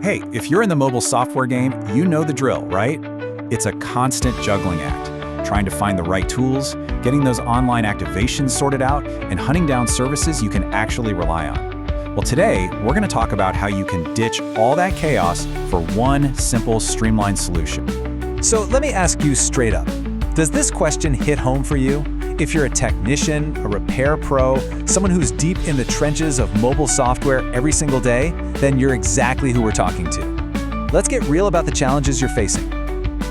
Hey, if you're in the mobile software game, you know the drill, right? It's a constant juggling act, trying to find the right tools, getting those online activations sorted out, and hunting down services you can actually rely on. Well, today, we're going to talk about how you can ditch all that chaos for one simple, streamlined solution. So let me ask you straight up. Does this question hit home for you? If you're a technician, a repair pro, someone who's deep in the trenches of mobile software every single day, then you're exactly who we're talking to. Let's get real about the challenges you're facing.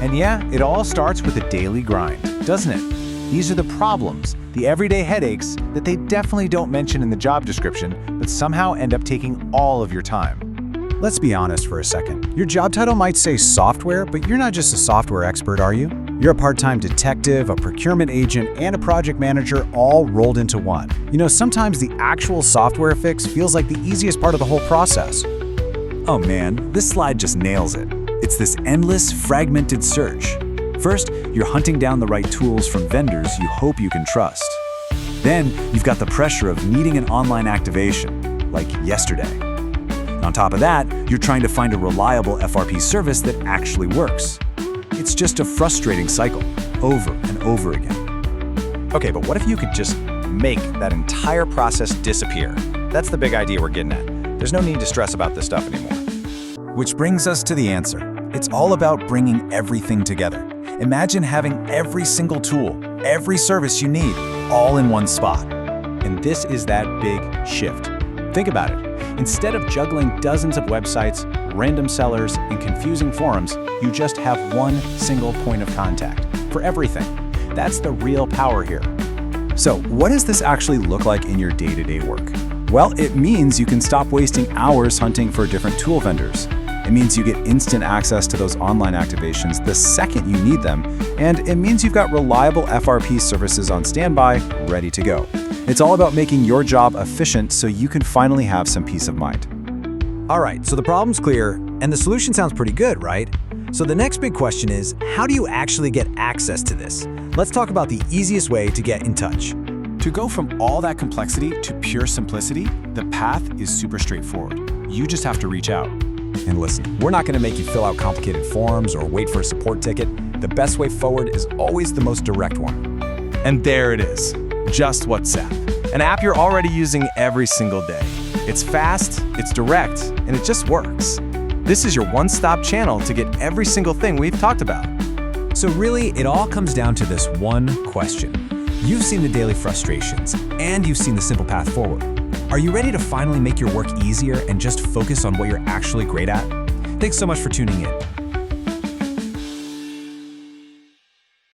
And yeah, it all starts with a daily grind, doesn't it? These are the problems, the everyday headaches that they definitely don't mention in the job description, but somehow end up taking all of your time. Let's be honest for a second. Your job title might say software, but you're not just a software expert, are you? You're a part-time detective, a procurement agent, and a project manager all rolled into one. You know, sometimes the actual software fix feels like the easiest part of the whole process. Oh man, this slide just nails it. It's this endless, fragmented search. First, you're hunting down the right tools from vendors you hope you can trust. Then, you've got the pressure of needing an online activation, like yesterday. And on top of that, you're trying to find a reliable FRP service that actually works. It's just a frustrating cycle, over and over again. Okay, but what if you could just make that entire process disappear? That's the big idea we're getting at. There's no need to stress about this stuff anymore. Which brings us to the answer. It's all about bringing everything together. Imagine having every single tool, every service you need, all in one spot. And this is that big shift. Think about it. Instead of juggling dozens of websites, random sellers, and confusing forums, you just have one single point of contact for everything. That's the real power here. So, what does this actually look like in your day-to-day work? Well, it means you can stop wasting hours hunting for different tool vendors. It means you get instant access to those online activations the second you need them, and it means you've got reliable FRP services on standby, ready to go. It's all about making your job efficient so you can finally have some peace of mind. All right, so the problem's clear, and the solution sounds pretty good, right? So the next big question is, how do you actually get access to this? Let's talk about the easiest way to get in touch. To go from all that complexity to pure simplicity, the path is super straightforward. You just have to reach out. And listen, we're not going to make you fill out complicated forms or wait for a support ticket. The best way forward is always the most direct one. And there it is, Just WhatsApp, an app you're already using every single day. It's fast, it's direct, and it just works. This is your one-stop channel to get every single thing we've talked about. So really, it all comes down to this one question. You've seen the daily frustrations, and you've seen the simple path forward. Are you ready to finally make your work easier and just focus on what you're actually great at? Thanks so much for tuning in.